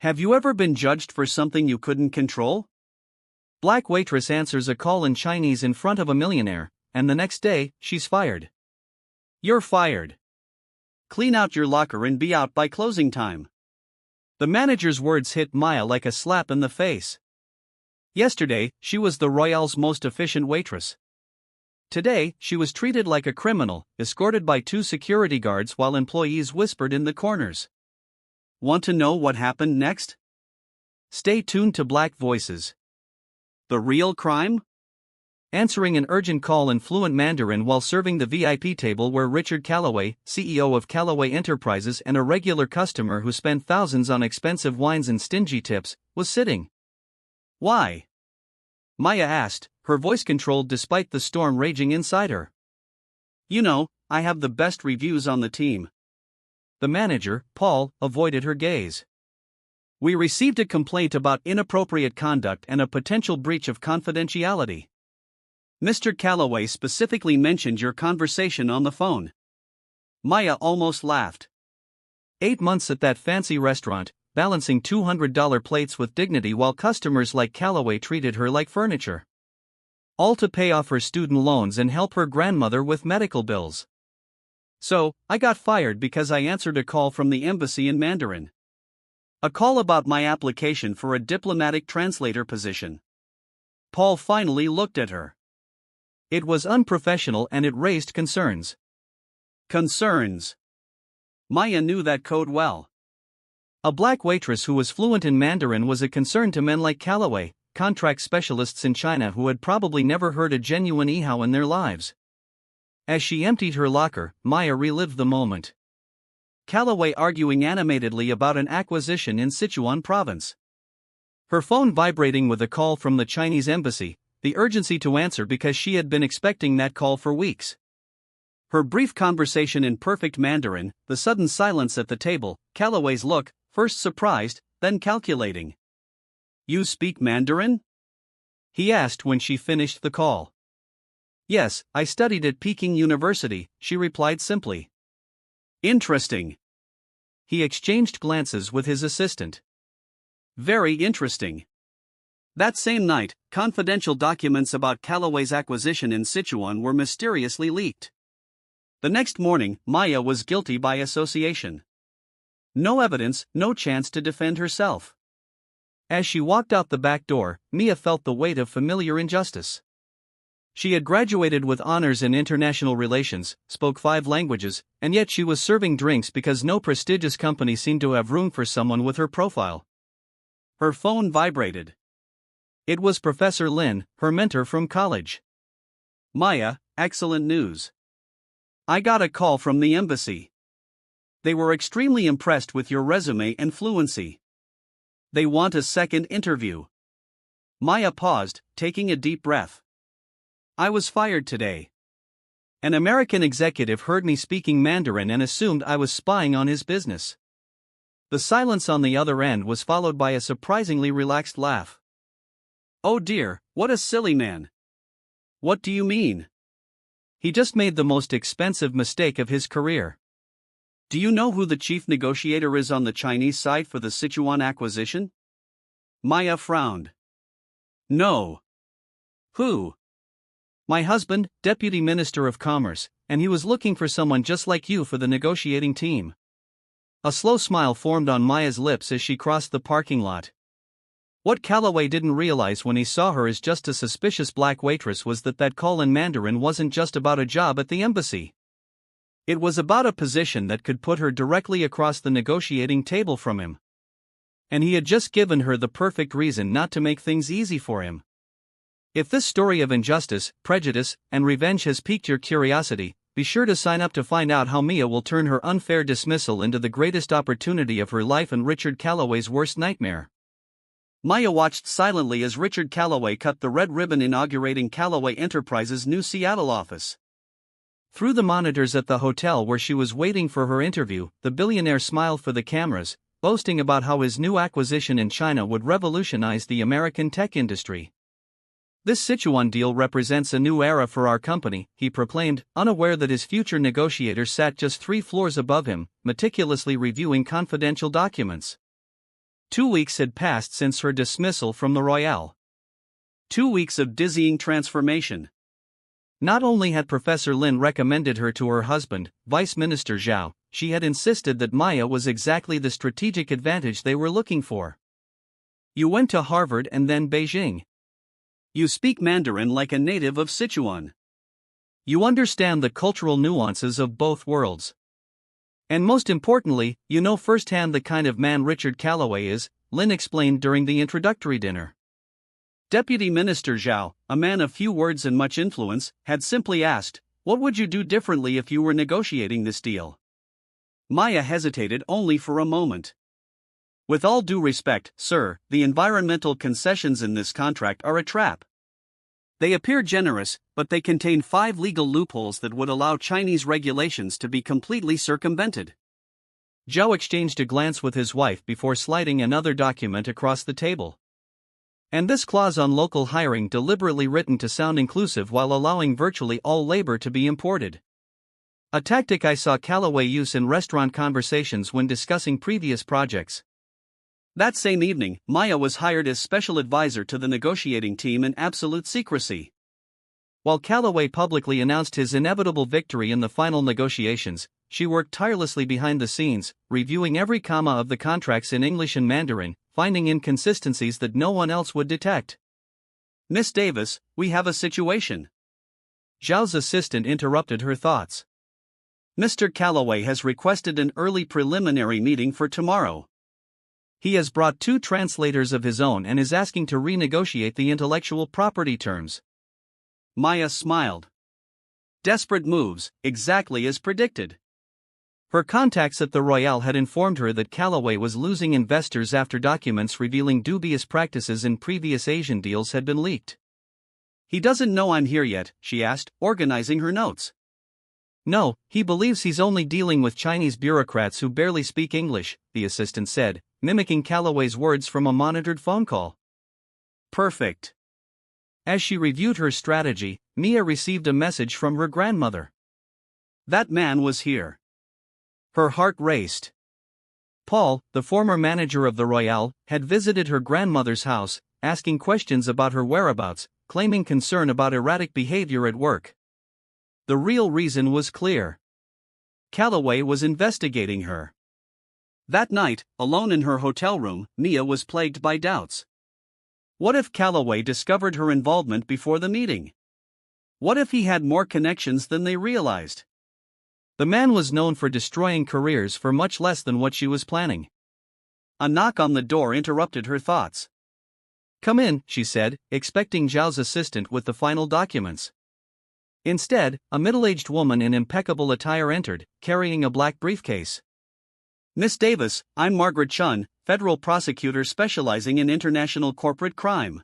Have you ever been judged for something you couldn't control? Black waitress answers a call in Chinese in front of a millionaire, and the next day, she's fired. You're fired. Clean out your locker and be out by closing time. The manager's words hit Maya like a slap in the face. Yesterday, she was the Royale's most efficient waitress. Today, she was treated like a criminal, escorted by 2 security guards while employees whispered in the corners. Want to know what happened next? Stay tuned to Black Voices. The real crime? Answering an urgent call in fluent Mandarin while serving the VIP table where Richard Callaway, CEO of Callaway Enterprises and a regular customer who spent thousands on expensive wines and stingy tips, was sitting. Why? Maya asked, her voice controlled despite the storm raging inside her. You know, I have the best reviews on the team. The manager, Paul, avoided her gaze. We received a complaint about inappropriate conduct and a potential breach of confidentiality. Mr. Callaway specifically mentioned your conversation on the phone. Maya almost laughed. 8 months at that fancy restaurant, balancing $200 plates with dignity while customers like Callaway treated her like furniture. All to pay off her student loans and help her grandmother with medical bills. So, I got fired because I answered a call from the embassy in Mandarin. A call about my application for a diplomatic translator position. Paul finally looked at her. It was unprofessional and it raised concerns. Concerns. Maya knew that code well. A black waitress who was fluent in Mandarin was a concern to men like Callaway, contract specialists in China who had probably never heard a genuine ihao in their lives. As she emptied her locker, Maya relived the moment. Callaway arguing animatedly about an acquisition in Sichuan province. Her phone vibrating with a call from the Chinese embassy, the urgency to answer because she had been expecting that call for weeks. Her brief conversation in perfect Mandarin, the sudden silence at the table, Callaway's look, first surprised, then calculating. You speak Mandarin? He asked when she finished the call. Yes, I studied at Peking University, she replied simply. Interesting. He exchanged glances with his assistant. Very interesting. That same night, confidential documents about Callaway's acquisition in Sichuan were mysteriously leaked. The next morning, Maya was guilty by association. No evidence, no chance to defend herself. As she walked out the back door, Mia felt the weight of familiar injustice. She had graduated with honors in international relations, spoke 5 languages, and yet she was serving drinks because no prestigious company seemed to have room for someone with her profile. Her phone vibrated. It was Professor Lin, her mentor from college. Maya, excellent news. I got a call from the embassy. They were extremely impressed with your resume and fluency. They want a second interview. Maya paused, taking a deep breath. I was fired today. An American executive heard me speaking Mandarin and assumed I was spying on his business. The silence on the other end was followed by a surprisingly relaxed laugh. Oh dear, what a silly man. What do you mean? He just made the most expensive mistake of his career. Do you know who the chief negotiator is on the Chinese side for the Sichuan acquisition? Maya frowned. No. Who? My husband, Deputy Minister of Commerce, and he was looking for someone just like you for the negotiating team. A slow smile formed on Maya's lips as she crossed the parking lot. What Callaway didn't realize when he saw her as just a suspicious black waitress was that call in Mandarin wasn't just about a job at the embassy. It was about a position that could put her directly across the negotiating table from him. And he had just given her the perfect reason not to make things easy for him. If this story of injustice, prejudice, and revenge has piqued your curiosity, be sure to sign up to find out how Mia will turn her unfair dismissal into the greatest opportunity of her life and Richard Callaway's worst nightmare. Maya watched silently as Richard Callaway cut the red ribbon inaugurating Callaway Enterprises' new Seattle office. Through the monitors at the hotel where she was waiting for her interview, the billionaire smiled for the cameras, boasting about how his new acquisition in China would revolutionize the American tech industry. This Sichuan deal represents a new era for our company, he proclaimed, unaware that his future negotiator sat just 3 floors above him, meticulously reviewing confidential documents. 2 weeks had passed since her dismissal from the Royale. 2 weeks of dizzying transformation. Not only had Professor Lin recommended her to her husband, Vice Minister Zhao, she had insisted that Maya was exactly the strategic advantage they were looking for. You went to Harvard and then Beijing. You speak Mandarin like a native of Sichuan. You understand the cultural nuances of both worlds. And most importantly, you know firsthand the kind of man Richard Callaway is, Lin explained during the introductory dinner. Deputy Minister Zhao, a man of few words and much influence, had simply asked, "What would you do differently if you were negotiating this deal?" Maya hesitated only for a moment. "With all due respect, sir, the environmental concessions in this contract are a trap. They appear generous, but they contain 5 legal loopholes that would allow Chinese regulations to be completely circumvented." Zhao exchanged a glance with his wife before sliding another document across the table. "And this clause on local hiring deliberately written to sound inclusive while allowing virtually all labor to be imported. A tactic I saw Callaway use in restaurant conversations when discussing previous projects." That same evening, Maya was hired as special advisor to the negotiating team in absolute secrecy. While Callaway publicly announced his inevitable victory in the final negotiations, she worked tirelessly behind the scenes, reviewing every comma of the contracts in English and Mandarin, finding inconsistencies that no one else would detect. "Miss Davis, we have a situation." Zhao's assistant interrupted her thoughts. "Mr. Callaway has requested an early preliminary meeting for tomorrow. He has brought 2 translators of his own and is asking to renegotiate the intellectual property terms." Maya smiled. Desperate moves, exactly as predicted. Her contacts at the Royale had informed her that Callaway was losing investors after documents revealing dubious practices in previous Asian deals had been leaked. "He doesn't know I'm here yet?" she asked, organizing her notes. "No, he believes he's only dealing with Chinese bureaucrats who barely speak English," the assistant said, mimicking Callaway's words from a monitored phone call. "Perfect." As she reviewed her strategy, Mia received a message from her grandmother. That man was here. Her heart raced. Paul, the former manager of the Royale, had visited her grandmother's house, asking questions about her whereabouts, claiming concern about erratic behavior at work. The real reason was clear. Callaway was investigating her. That night, alone in her hotel room, Mia was plagued by doubts. What if Callaway discovered her involvement before the meeting? What if he had more connections than they realized? The man was known for destroying careers for much less than what she was planning. A knock on the door interrupted her thoughts. "Come in," she said, expecting Zhao's assistant with the final documents. Instead, a middle-aged woman in impeccable attire entered, carrying a black briefcase. "Miss Davis, I'm Margaret Chun, federal prosecutor specializing in international corporate crime."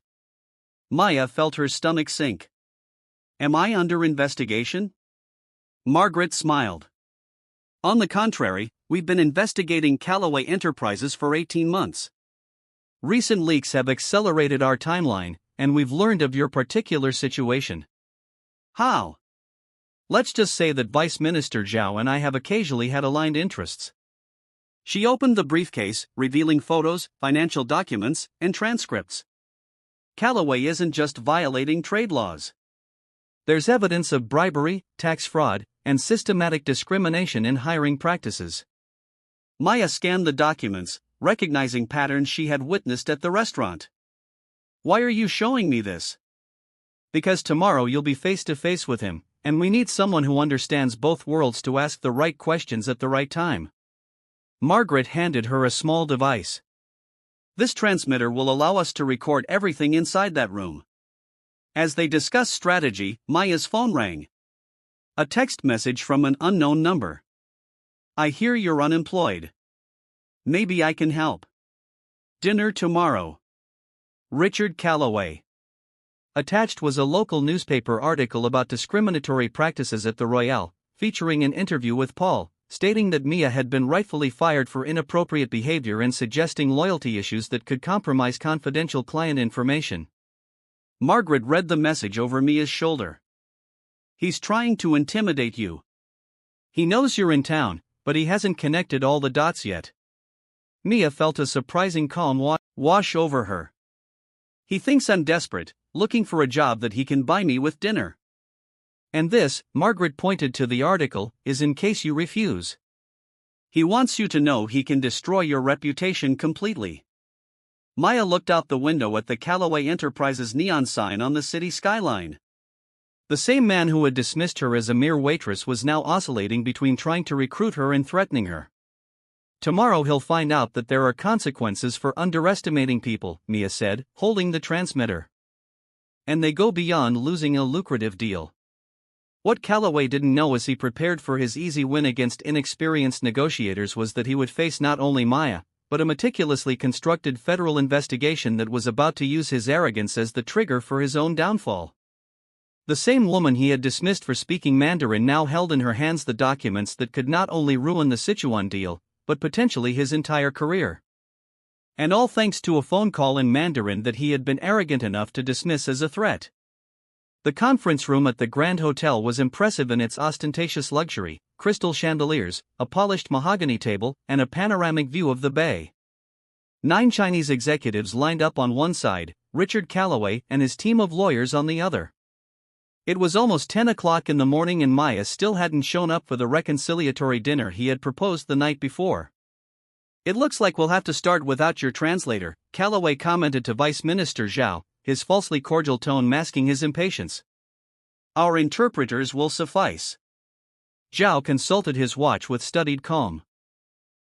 Maya felt her stomach sink. "Am I under investigation?" Margaret smiled. "On the contrary, we've been investigating Callaway Enterprises for 18 months. Recent leaks have accelerated our timeline, and we've learned of your particular situation." "How?" "Let's just say that Vice Minister Zhao and I have occasionally had aligned interests." She opened the briefcase, revealing photos, financial documents, and transcripts. "Callaway isn't just violating trade laws. There's evidence of bribery, tax fraud, and systematic discrimination in hiring practices." Maya scanned the documents, recognizing patterns she had witnessed at the restaurant. "Why are you showing me this?" "Because tomorrow you'll be face to face with him, and we need someone who understands both worlds to ask the right questions at the right time." Margaret handed her a small device. "This transmitter will allow us to record everything inside that room." As they discussed strategy, Maya's phone rang. A text message from an unknown number. "I hear you're unemployed. Maybe I can help. Dinner tomorrow. Richard Callaway." Attached was a local newspaper article about discriminatory practices at the Royale, featuring an interview with Paul, stating that Mia had been rightfully fired for inappropriate behavior and suggesting loyalty issues that could compromise confidential client information. Margaret read the message over Mia's shoulder. "He's trying to intimidate you. He knows you're in town, but he hasn't connected all the dots yet." Mia felt a surprising calm wash over her. He thinks I'm desperate, looking for a job that he can buy me with dinner. And this, Margaret pointed to the article, is in case you refuse. He wants you to know he can destroy your reputation completely. Maya looked out the window at the Callaway Enterprises neon sign on the city skyline. The same man who had dismissed her as a mere waitress was now oscillating between trying to recruit her and threatening her. Tomorrow he'll find out that there are consequences for underestimating people, Mia said, holding the transmitter. And they go beyond losing a lucrative deal. What Callaway didn't know as he prepared for his easy win against inexperienced negotiators was that he would face not only Maya, but a meticulously constructed federal investigation that was about to use his arrogance as the trigger for his own downfall. The same woman he had dismissed for speaking Mandarin now held in her hands the documents that could not only ruin the Sichuan deal, but potentially his entire career. And all thanks to a phone call in Mandarin that he had been arrogant enough to dismiss as a threat. The conference room at the Grand Hotel was impressive in its ostentatious luxury: crystal chandeliers, a polished mahogany table, and a panoramic view of the bay. 9 Chinese executives lined up on one side, Richard Callaway and his team of lawyers on the other. It was almost 10 o'clock in the morning and Maya still hadn't shown up for the reconciliatory dinner he had proposed the night before. "It looks like we'll have to start without your translator," Callaway commented to Vice Minister Zhao, his falsely cordial tone masking his impatience. "Our interpreters will suffice." Zhao consulted his watch with studied calm.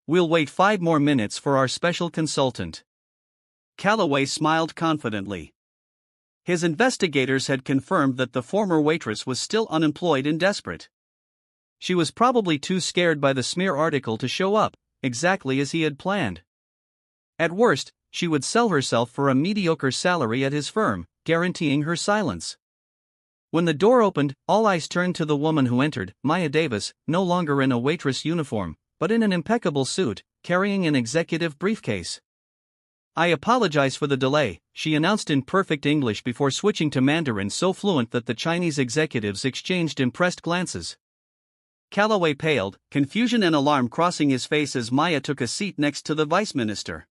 "We'll wait 5 more minutes for our special consultant." Callaway smiled confidently. His investigators had confirmed that the former waitress was still unemployed and desperate. She was probably too scared by the smear article to show up, exactly as he had planned. At worst, she would sell herself for a mediocre salary at his firm, guaranteeing her silence. When the door opened, all eyes turned to the woman who entered, Maya Davis, no longer in a waitress uniform, but in an impeccable suit, carrying an executive briefcase. "I apologize for the delay," she announced in perfect English before switching to Mandarin so fluent that the Chinese executives exchanged impressed glances. Callaway paled, confusion and alarm crossing his face as Maya took a seat next to the vice minister.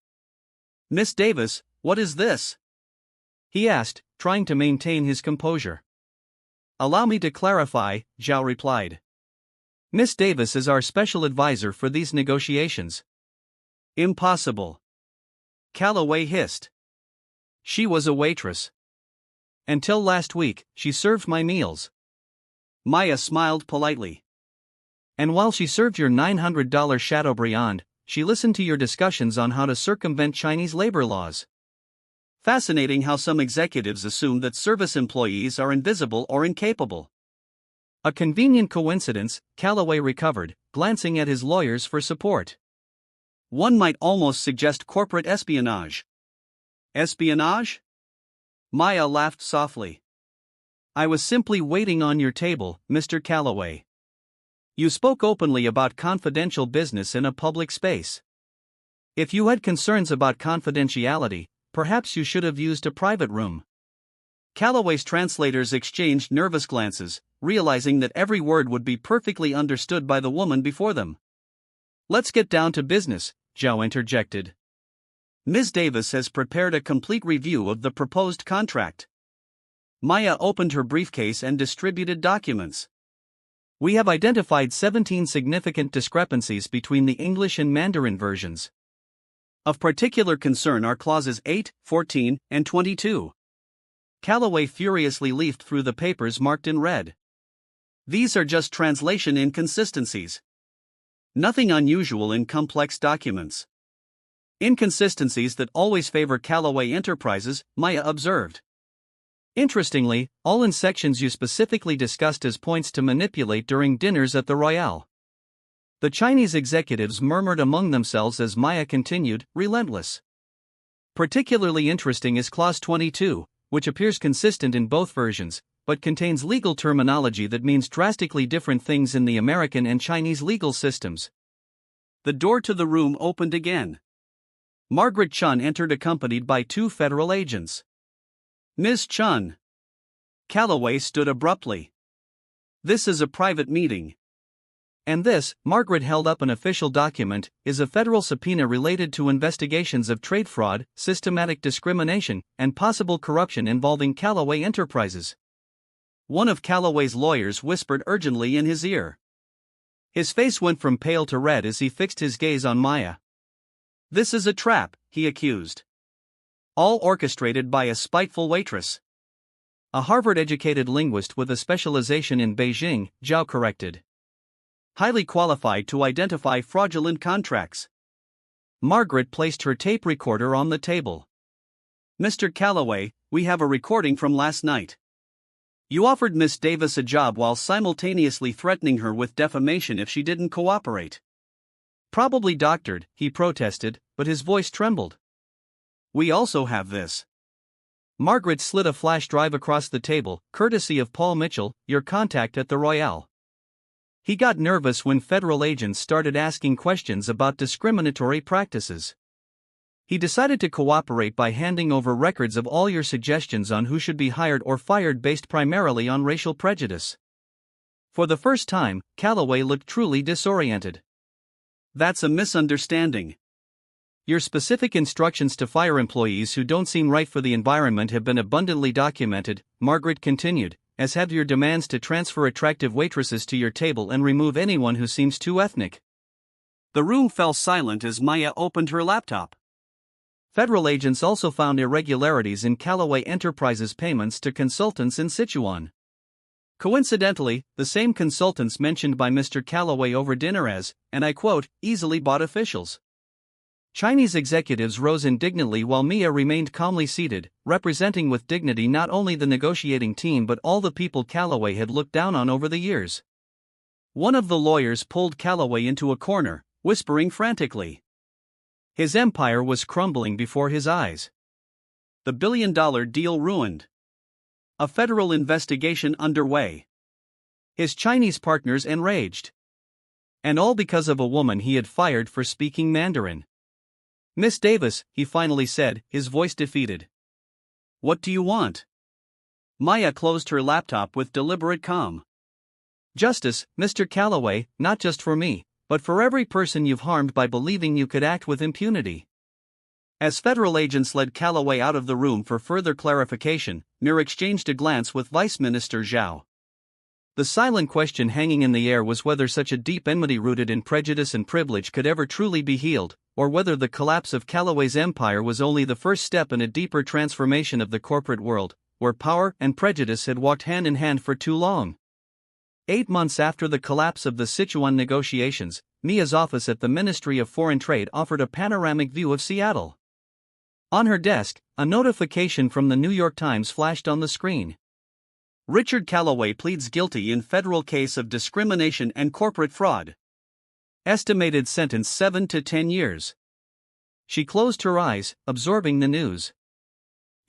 "Miss Davis, what is this?" he asked, trying to maintain his composure. "Allow me to clarify," Zhao replied. "Miss Davis is our special advisor for these negotiations." "Impossible," Callaway hissed. "She was a waitress. Until last week, she served my meals." Maya smiled politely. "And while she served your $900 Chateaubriand, she listened to your discussions on how to circumvent Chinese labor laws." Fascinating how some executives assume that service employees are invisible or incapable. "A convenient coincidence," Callaway recovered, glancing at his lawyers for support. "One might almost suggest corporate espionage." "Espionage?" Maya laughed softly. "I was simply waiting on your table, Mr. Callaway. You spoke openly about confidential business in a public space. If you had concerns about confidentiality, perhaps you should have used a private room." Callaway's translators exchanged nervous glances, realizing that every word would be perfectly understood by the woman before them. "Let's get down to business," Zhao interjected. "Ms. Davis has prepared a complete review of the proposed contract." Maya opened her briefcase and distributed documents. "We have identified 17 significant discrepancies between the English and Mandarin versions. Of particular concern are clauses 8, 14, and 22. Callaway furiously leafed through the papers marked in red. "These are just translation inconsistencies. Nothing unusual in complex documents. Inconsistencies that always favor Callaway Enterprises," Maya observed. "Interestingly, all in sections you specifically discussed as points to manipulate during dinners at the Royale." The Chinese executives murmured among themselves as Maya continued, relentless. "Particularly interesting is Clause 22, which appears consistent in both versions, but contains legal terminology that means drastically different things in the American and Chinese legal systems." The door to the room opened again. Margaret Chun entered accompanied by 2 federal agents. "Ms. Chun." Callaway stood abruptly. "This is a private meeting." And this, Margaret held up an official document, is a federal subpoena related to investigations of trade fraud, systematic discrimination, and possible corruption involving Callaway Enterprises. One of Callaway's lawyers whispered urgently in his ear. His face went from pale to red as he fixed his gaze on Maya. "This is a trap," he accused. "All orchestrated by a spiteful waitress." "A Harvard-educated linguist with a specialization in Beijing," Zhao corrected. "Highly qualified to identify fraudulent contracts." Margaret placed her tape recorder on the table. "Mr. Callaway, we have a recording from last night. You offered Miss Davis a job while simultaneously threatening her with defamation if she didn't cooperate." "Probably doctored," he protested, but his voice trembled. "We also have this." Margaret slid a flash drive across the table, courtesy of Paul Mitchell, your contact at the Royale. He got nervous when federal agents started asking questions about discriminatory practices. He decided to cooperate by handing over records of all your suggestions on who should be hired or fired based primarily on racial prejudice. For the first time, Callaway looked truly disoriented. "That's a misunderstanding. Your specific instructions to fire employees who don't seem right for the environment have been abundantly documented," Margaret continued, "as have your demands to transfer attractive waitresses to your table and remove anyone who seems too ethnic." The room fell silent as Maya opened her laptop. Federal agents also found irregularities in Callaway Enterprises' payments to consultants in Sichuan. Coincidentally, the same consultants mentioned by Mr. Callaway over dinner as, and I quote, "easily bought officials." Chinese executives rose indignantly while Mia remained calmly seated, representing with dignity not only the negotiating team but all the people Callaway had looked down on over the years. One of the lawyers pulled Callaway into a corner, whispering frantically. His empire was crumbling before his eyes. The billion-dollar deal ruined. A federal investigation underway. His Chinese partners enraged. And all because of a woman he had fired for speaking Mandarin. "Miss Davis," he finally said, his voice defeated. "What do you want?" Maya closed her laptop with deliberate calm. "Justice, Mr. Callaway, not just for me, but for every person you've harmed by believing you could act with impunity." As federal agents led Callaway out of the room for further clarification, Mir exchanged a glance with Vice Minister Zhao. The silent question hanging in the air was whether such a deep enmity rooted in prejudice and privilege could ever truly be healed, or whether the collapse of Callaway's empire was only the first step in a deeper transformation of the corporate world, where power and prejudice had walked hand in hand for too long. 8 months after the collapse of the Sichuan negotiations, Mia's office at the Ministry of Foreign Trade offered a panoramic view of Seattle. On her desk, a notification from the New York Times flashed on the screen. "Richard Callaway pleads guilty in federal case of discrimination and corporate fraud. Estimated sentence 7 to 10 years. She closed her eyes, absorbing the news.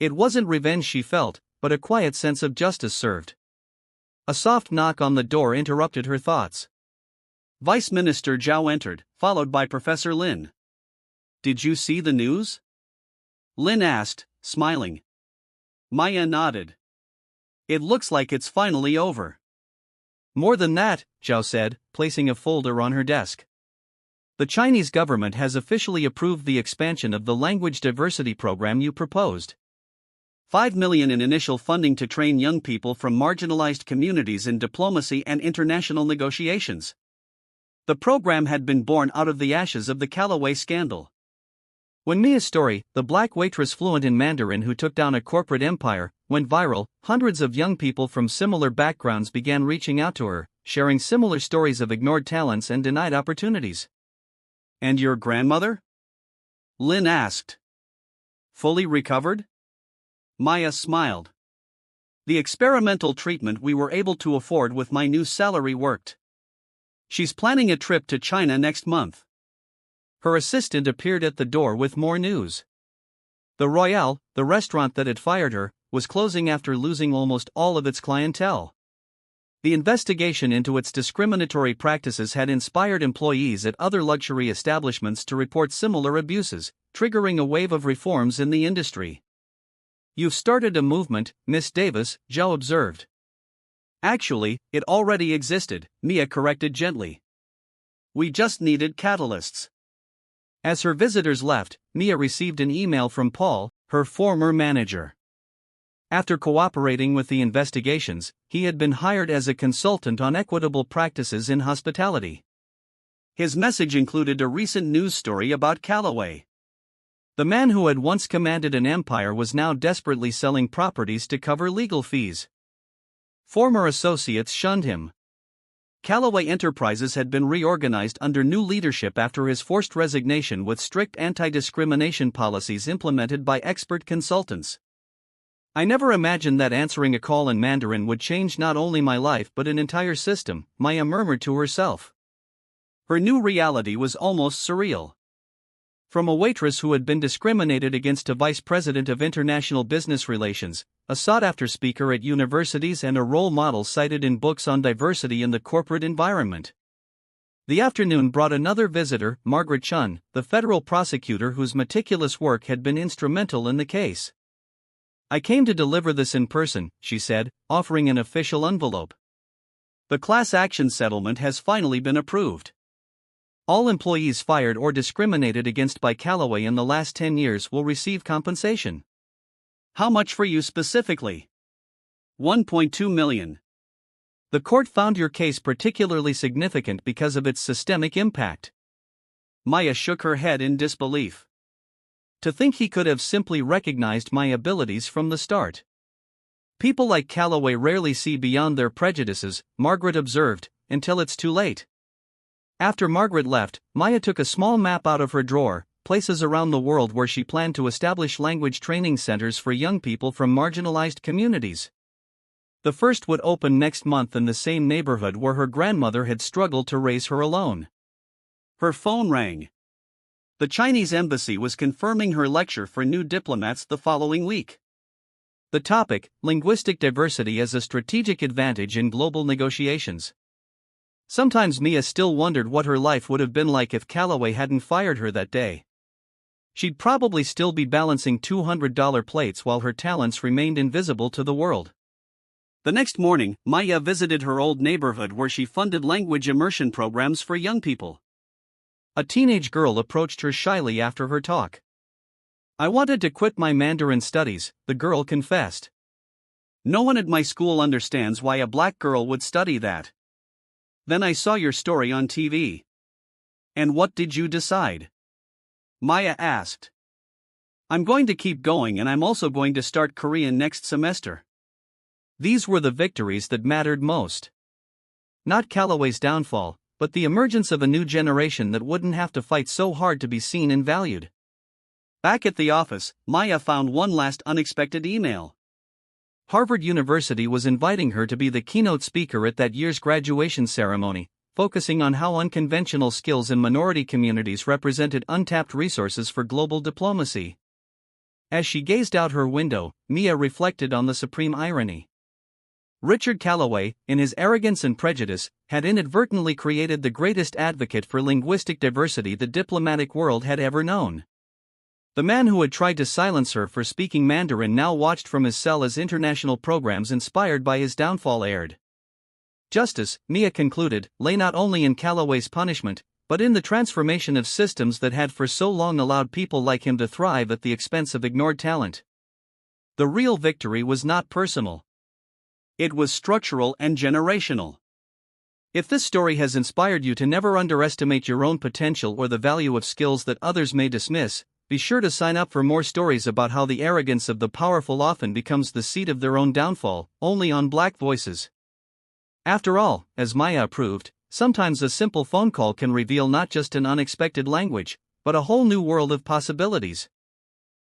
It wasn't revenge she felt, but a quiet sense of justice served. A soft knock on the door interrupted her thoughts. Vice Minister Zhao entered, followed by Professor Lin. "Did you see the news?" Lin asked, smiling. Maya nodded. "It looks like it's finally over." "More than that," Zhao said, placing a folder on her desk. "The Chinese government has officially approved the expansion of the language diversity program you proposed. 5 million in initial funding to train young people from marginalized communities in diplomacy and international negotiations." The program had been born out of the ashes of the Callaway scandal. When Mia's story, the black waitress fluent in Mandarin who took down a corporate empire, went viral, hundreds of young people from similar backgrounds began reaching out to her, sharing similar stories of ignored talents and denied opportunities. "And your grandmother?" Lin asked. "Fully recovered?" Maya smiled. "The experimental treatment we were able to afford with my new salary worked. She's planning a trip to China next month." Her assistant appeared at the door with more news. The Royale, the restaurant that had fired her, was closing after losing almost all of its clientele. The investigation into its discriminatory practices had inspired employees at other luxury establishments to report similar abuses, triggering a wave of reforms in the industry. "You've started a movement, Miss Davis," Zhao observed. "Actually, it already existed," Mia corrected gently. We just needed catalysts. As her visitors left, Mia received an email from Paul, her former manager. After cooperating with the investigations, he had been hired as a consultant on equitable practices in hospitality. His message included a recent news story about Callaway. The man who had once commanded an empire was now desperately selling properties to cover legal fees. Former associates shunned him. Callaway Enterprises had been reorganized under new leadership after his forced resignation with strict anti-discrimination policies implemented by expert consultants. I never imagined that answering a call in Mandarin would change not only my life but an entire system, Maya murmured to herself. Her new reality was almost surreal. From a waitress who had been discriminated against to vice president of international business relations, a sought-after speaker at universities and a role model cited in books on diversity in the corporate environment. The afternoon brought another visitor, Margaret Chun, the federal prosecutor whose meticulous work had been instrumental in the case. I came to deliver this in person, she said, offering an official envelope. The class action settlement has finally been approved. All employees fired or discriminated against by Callaway in the last 10 years will receive compensation. How much for you specifically? $1.2 million. The court found your case particularly significant because of its systemic impact. Maya shook her head in disbelief. To think he could have simply recognized my abilities from the start. People like Callaway rarely see beyond their prejudices, Margaret observed, until it's too late. After Margaret left, Maya took a small map out of her drawer, places around the world where she planned to establish language training centers for young people from marginalized communities. The first would open next month in the same neighborhood where her grandmother had struggled to raise her alone. Her phone rang. The Chinese embassy was confirming her lecture for new diplomats the following week. The topic, linguistic diversity as a strategic advantage in global negotiations. Sometimes Mia still wondered what her life would have been like if Callaway hadn't fired her that day. She'd probably still be balancing $200 plates while her talents remained invisible to the world. The next morning, Maya visited her old neighborhood where she funded language immersion programs for young people. A teenage girl approached her shyly after her talk. I wanted to quit my Mandarin studies, the girl confessed. No one at my school understands why a black girl would study that. Then I saw your story on TV. And what did you decide? Maya asked. I'm going to keep going and I'm also going to start Korean next semester. These were the victories that mattered most. Not Callaway's downfall, but the emergence of a new generation that wouldn't have to fight so hard to be seen and valued. Back at the office, Maya found one last unexpected email. Harvard University was inviting her to be the keynote speaker at that year's graduation ceremony, focusing on how unconventional skills in minority communities represented untapped resources for global diplomacy. As she gazed out her window, Mia reflected on the supreme irony. Richard Callaway, in his arrogance and prejudice, had inadvertently created the greatest advocate for linguistic diversity the diplomatic world had ever known. The man who had tried to silence her for speaking Mandarin now watched from his cell as international programs inspired by his downfall aired. Justice, Mia concluded, lay not only in Callaway's punishment, but in the transformation of systems that had for so long allowed people like him to thrive at the expense of ignored talent. The real victory was not personal. It was structural and generational. If this story has inspired you to never underestimate your own potential or the value of skills that others may dismiss, be sure to sign up for more stories about how the arrogance of the powerful often becomes the seat of their own downfall, only on Black Voices. After all, as Maya proved, sometimes a simple phone call can reveal not just an unexpected language, but a whole new world of possibilities.